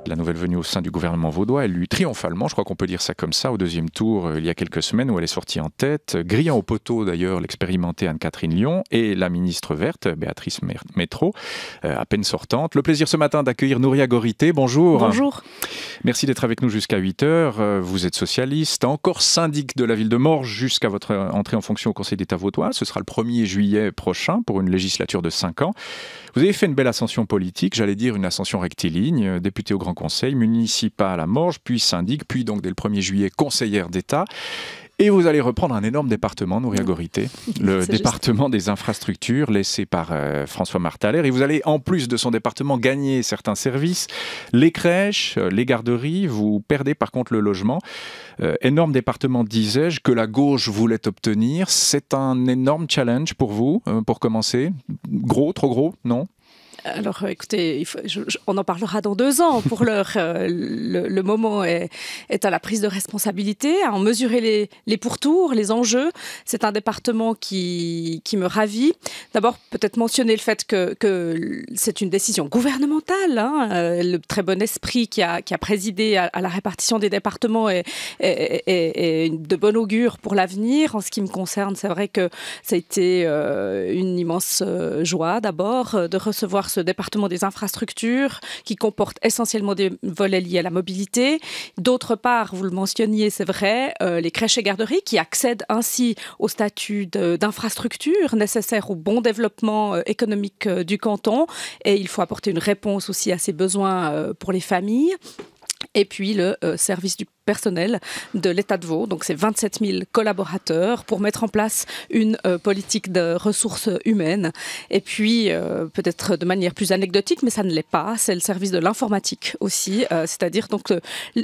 la nouvelle venue au sein du gouvernement vaudois, élue triomphalement, je crois qu'on peut dire ça comme ça, au deuxième tour il y a quelques semaines où elle est sortie en tête, grillant au poteau d'ailleurs l'expérimentée Anne-Catherine Lyon et la ministre verte, Béatrice Métro, à peine sortante. Le plaisir ce matin d'accueillir Nouria Gorité. Bonjour. Bonjour. Merci d'être avec nous jusqu'à 8h. Vous êtes socialiste, encore syndic de la ville de Morges jusqu'à votre entrée en fonction au Conseil d'État vaudois. Ce sera le 1er juillet prochain pour une législature de 5 ans. Vous avez fait une belle ascension politique, j'allais dire une ascension rectiligne, député au Grand Conseil, municipal à Morges, puis syndic, puis donc dès le 1er juillet conseillère d'État. Et vous allez reprendre un énorme département, Nouria Gorité, le département des infrastructures laissé par François Marthaler. Et vous allez, en plus de son département, gagner certains services, les crèches, les garderies. Vous perdez par contre le logement. Énorme département, disais-je, que la gauche voulait obtenir. C'est un énorme challenge pour vous, pour commencer. Gros, trop gros, non ? Alors, écoutez, on en parlera dans 2 ans. Pour l'heure, le moment est à la prise de responsabilité, à en mesurer les pourtours, les enjeux. C'est un département qui me ravit. D'abord, peut-être mentionner le fait que c'est une décision gouvernementale. Le très bon esprit qui a présidé à la répartition des départements est de bon augure pour l'avenir. En ce qui me concerne, c'est vrai que ça a été une immense joie, d'abord, de recevoir ce département des infrastructures qui comporte essentiellement des volets liés à la mobilité. D'autre part, vous le mentionniez, c'est vrai, les crèches et garderies qui accèdent ainsi au statut d'infrastructure nécessaire au bon développement économique du canton. Et il faut apporter une réponse aussi à ces besoins pour les familles. Et puis le service du personnel de l'État de Vaud, donc c'est 27 000 collaborateurs pour mettre en place une politique de ressources humaines. Et puis, peut-être de manière plus anecdotique, mais ça ne l'est pas, c'est le service de l'informatique aussi, c'est-à-dire donc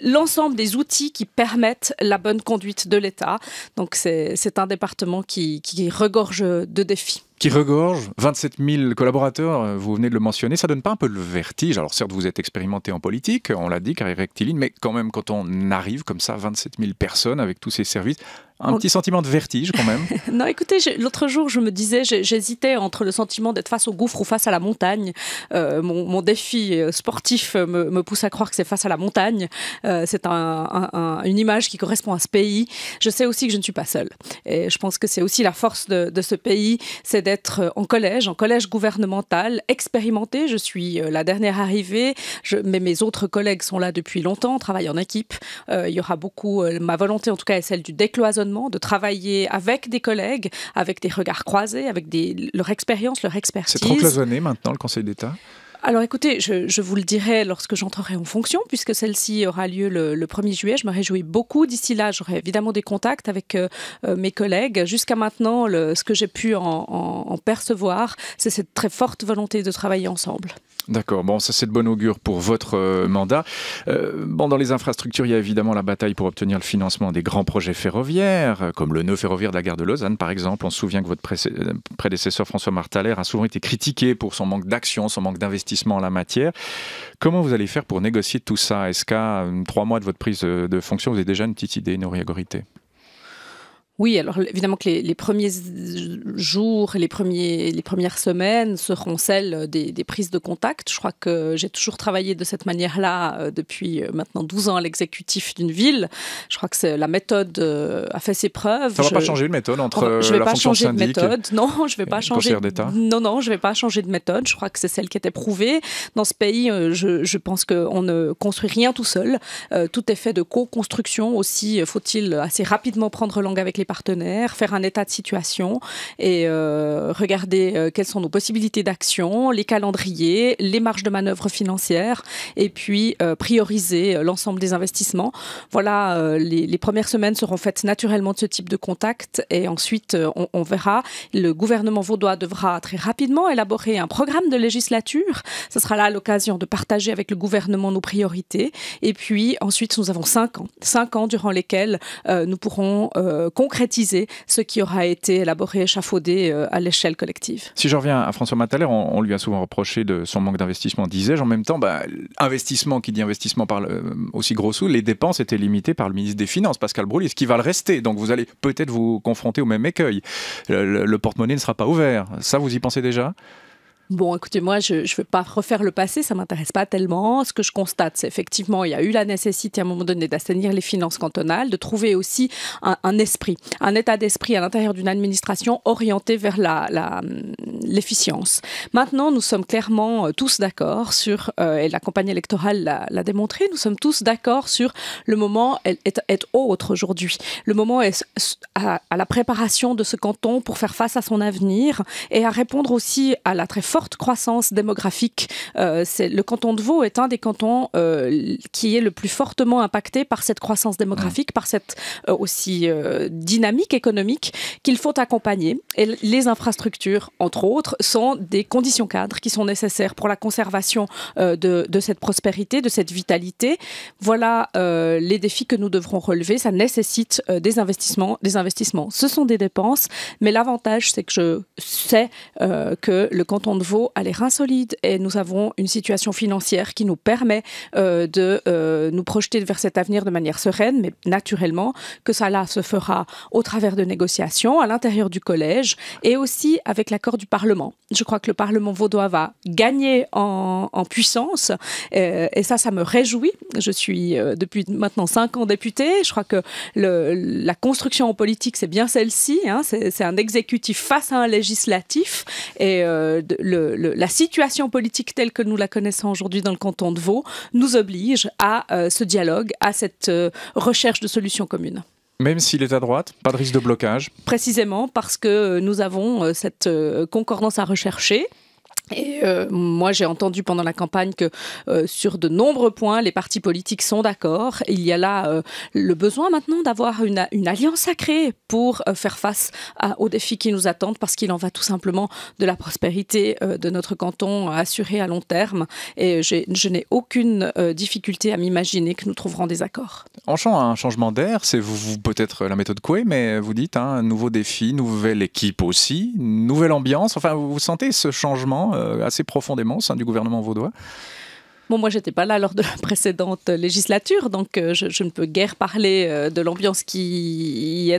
l'ensemble des outils qui permettent la bonne conduite de l'État. Donc c'est un département qui regorge de défis. Qui regorge 27 000 collaborateurs, vous venez de le mentionner, ça donne pas un peu le vertige? Alors certes, vous êtes expérimenté en politique, on l'a dit, carrière rectiligne, mais quand même, quand on arrive comme ça, 27 000 personnes avec tous ces services, un petit sentiment de vertige quand même. Non, écoutez, l'autre jour, je me disais, j'hésitais entre le sentiment d'être face au gouffre ou face à la montagne. Mon défi sportif me pousse à croire que c'est face à la montagne. C'est une image qui correspond à ce pays. Je sais aussi que je ne suis pas seule. Et je pense que c'est aussi la force de ce pays, c'est d'être en collège gouvernemental, expérimenté. Je suis la dernière arrivée, mais mes autres collègues sont là depuis longtemps, travaillent en équipe. Il y aura beaucoup, ma volonté en tout cas est celle du décloisonnement, de travailler avec des collègues, avec des regards croisés, avec leur expérience, leur expertise. C'est trop cloisonné maintenant, le Conseil d'État ? Alors écoutez, je vous le dirai lorsque j'entrerai en fonction, puisque celle-ci aura lieu le 1er juillet. Je me réjouis beaucoup. D'ici là, j'aurai évidemment des contacts avec mes collègues. Jusqu'à maintenant, ce que j'ai pu en percevoir, c'est cette très forte volonté de travailler ensemble. D'accord, bon, ça c'est de bon augure pour votre mandat. Dans les infrastructures, il y a évidemment la bataille pour obtenir le financement des grands projets ferroviaires, comme le nœud ferroviaire de la gare de Lausanne, par exemple. On se souvient que votre prédécesseur François Marthaler a souvent été critiqué pour son manque d'action, son manque d'investissement en la matière. Comment vous allez faire pour négocier tout ça? Est-ce qu'à 3 mois de votre prise de fonction, vous avez déjà une petite idée, Nouria Gorité? Oui, alors évidemment que les premiers jours, les premières semaines seront celles des prises de contact. Je crois que j'ai toujours travaillé de cette manière-là depuis maintenant 12 ans à l'exécutif d'une ville. Je crois que la méthode a fait ses preuves. Ça ne va pas changer de méthode entre la fonction de syndic Non, je ne vais pas changer. d'État. Non, je ne vais pas changer de méthode. Je crois que c'est celle qui était prouvée. Dans ce pays, je pense qu'on ne construit rien tout seul. Tout est fait de co-construction aussi. Faut-il assez rapidement prendre langue avec les partenaires, faire un état de situation et regarder quelles sont nos possibilités d'action, les calendriers, les marges de manœuvre financières et puis prioriser l'ensemble des investissements. Voilà, les premières semaines seront faites naturellement de ce type de contact et ensuite on verra. Le gouvernement vaudois devra très rapidement élaborer un programme de législature. Ce sera là l'occasion de partager avec le gouvernement nos priorités et puis ensuite nous avons 5 ans. 5 ans durant lesquels nous pourrons concrétiser ce qui aura été élaboré, échafaudé à l'échelle collective. Si je reviens à François Marthaler, on lui a souvent reproché de son manque d'investissement, disais-je. En même temps, investissement, qui dit investissement parle aussi gros sous, les dépenses étaient limitées par le ministre des Finances, Pascal Broglie, ce qui va le rester. Donc vous allez peut-être vous confronter au même écueil. Le porte-monnaie ne sera pas ouvert. Ça, vous y pensez déjà ? Bon, écoutez, moi, je ne veux pas refaire le passé, ça ne m'intéresse pas tellement. Ce que je constate, c'est effectivement, il y a eu la nécessité à un moment donné d'assainir les finances cantonales, de trouver aussi un esprit, un état d'esprit à l'intérieur d'une administration orientée vers l'efficience. Maintenant, nous sommes clairement tous d'accord sur, et la campagne électorale l'a démontré, nous sommes tous d'accord sur le moment est autre aujourd'hui. Le moment est à la préparation de ce canton pour faire face à son avenir et à répondre aussi à la très forte croissance démographique. Le canton de Vaud est un des cantons qui est le plus fortement impacté par cette croissance démographique, par cette aussi dynamique économique qu'il faut accompagner. Et les infrastructures, entre autres, sont des conditions cadres qui sont nécessaires pour la conservation de cette prospérité, de cette vitalité. Voilà les défis que nous devrons relever. Ça nécessite des investissements. Ce sont des dépenses, mais l'avantage, c'est que je sais que le canton de Vaud a les reins solides et nous avons une situation financière qui nous permet de nous projeter vers cet avenir de manière sereine, mais naturellement que ça là se fera au travers de négociations à l'intérieur du collège et aussi avec l'accord du Parlement. Je crois que le Parlement vaudois va gagner en puissance et ça me réjouit. Je suis depuis maintenant 5 ans députée. Je crois que la construction en politique, c'est bien celle-ci. Hein, c'est un exécutif face à un législatif et la situation politique telle que nous la connaissons aujourd'hui dans le canton de Vaud nous oblige à ce dialogue, à cette recherche de solutions communes. Même s'il est à droite, pas de risque de blocage? Précisément parce que nous avons cette concordance à rechercher. Et moi, j'ai entendu pendant la campagne que sur de nombreux points, les partis politiques sont d'accord. Il y a là le besoin maintenant d'avoir une alliance à créer pour faire face aux défis qui nous attendent, parce qu'il en va tout simplement de la prospérité de notre canton assurée à long terme. Et je n'ai aucune difficulté à m'imaginer que nous trouverons des accords. En un changement d'air, c'est vous peut-être la méthode Coué, mais vous dites un nouveau défi, nouvelle équipe aussi, nouvelle ambiance. Enfin, vous sentez ce changement assez profondément au sein du gouvernement vaudois? Bon, moi, je n'étais pas là lors de la précédente législature, donc je ne peux guère parler de l'ambiance qui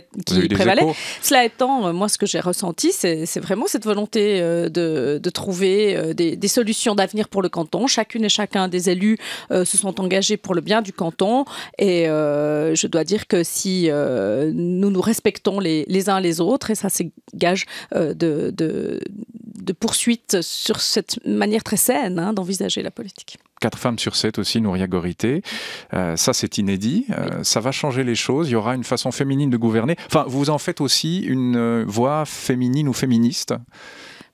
prévalait. Cela étant, moi, ce que j'ai ressenti, c'est vraiment cette volonté de trouver des solutions d'avenir pour le canton. Chacune et chacun des élus se sont engagés pour le bien du canton. Et je dois dire que si nous respectons les uns les autres, et ça, c'est gage de poursuite sur cette manière très saine d'envisager la politique. 4 femmes sur 7 aussi, Nouria Gorité. Ça, c'est inédit. Ça va changer les choses. Il y aura une façon féminine de gouverner. Enfin, vous en faites aussi une voix féminine ou féministe?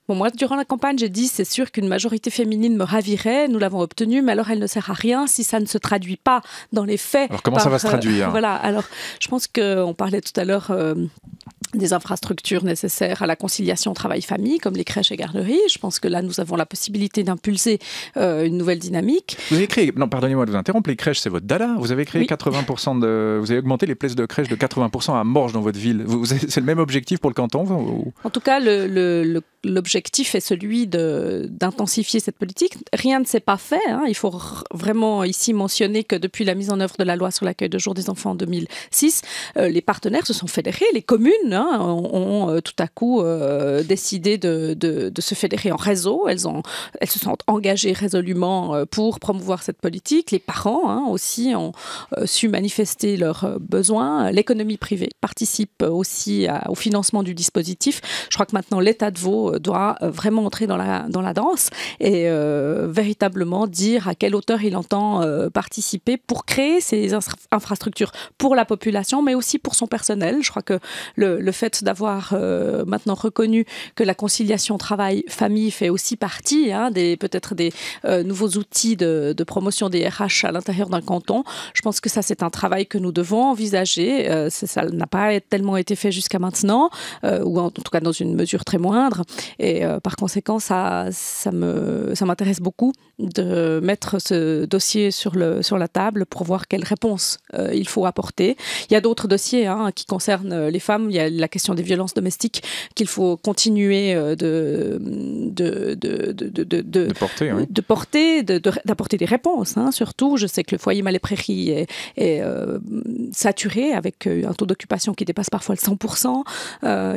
Bon, moi, durant la campagne, j'ai dit c'est sûr qu'une majorité féminine me ravirait. Nous l'avons obtenue, mais alors elle ne sert à rien si ça ne se traduit pas dans les faits. Alors comment ça va se traduire? Voilà. Alors, je pense qu'on parlait tout à l'heure des infrastructures nécessaires à la conciliation travail-famille, comme les crèches et garderies. Je pense que là, nous avons la possibilité d'impulser une nouvelle dynamique. Vous avez créé, non, pardonnez-moi de vous interrompre, les crèches, c'est votre dada. Vous avez créé 80% vous avez augmenté les places de crèches de 80% à Morges dans votre ville. C'est le même objectif pour le canton ou... En tout cas, l'objectif est celui d'intensifier cette politique. Rien ne s'est pas fait. Il faut vraiment ici mentionner que depuis la mise en œuvre de la loi sur l'accueil de jour des enfants en 2006, les partenaires se sont fédérés, les communes ont tout à coup décidé de se fédérer en réseau. Elles se sont engagées résolument pour promouvoir cette politique. Les parents aussi ont su manifester leurs besoins. L'économie privée participe aussi au financement du dispositif. Je crois que maintenant l'État de Vaud doit vraiment entrer dans la danse et véritablement dire à quelle hauteur il entend participer pour créer ces infrastructures pour la population, mais aussi pour son personnel. Je crois que le fait d'avoir maintenant reconnu que la conciliation travail-famille fait aussi partie peut-être des nouveaux outils de promotion des RH à l'intérieur d'un canton, je pense que ça, c'est un travail que nous devons envisager. Ça n'a pas tellement été fait jusqu'à maintenant, ou en tout cas dans une mesure très moindre. Et par conséquent, ça m'intéresse beaucoup de mettre ce dossier sur la table pour voir quelles réponses il faut apporter. Il y a d'autres dossiers qui concernent les femmes. Il y a la question des violences domestiques qu'il faut continuer d'apporter des réponses. Surtout, je sais que le foyer Malais-Prairies est saturé avec un taux d'occupation qui dépasse parfois le 100%.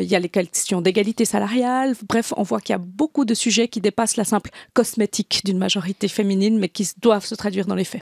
Il y a les questions d'égalité salariale. Bref, Bref, on voit qu'il y a beaucoup de sujets qui dépassent la simple cosmétique d'une majorité féminine, mais qui doivent se traduire dans les faits.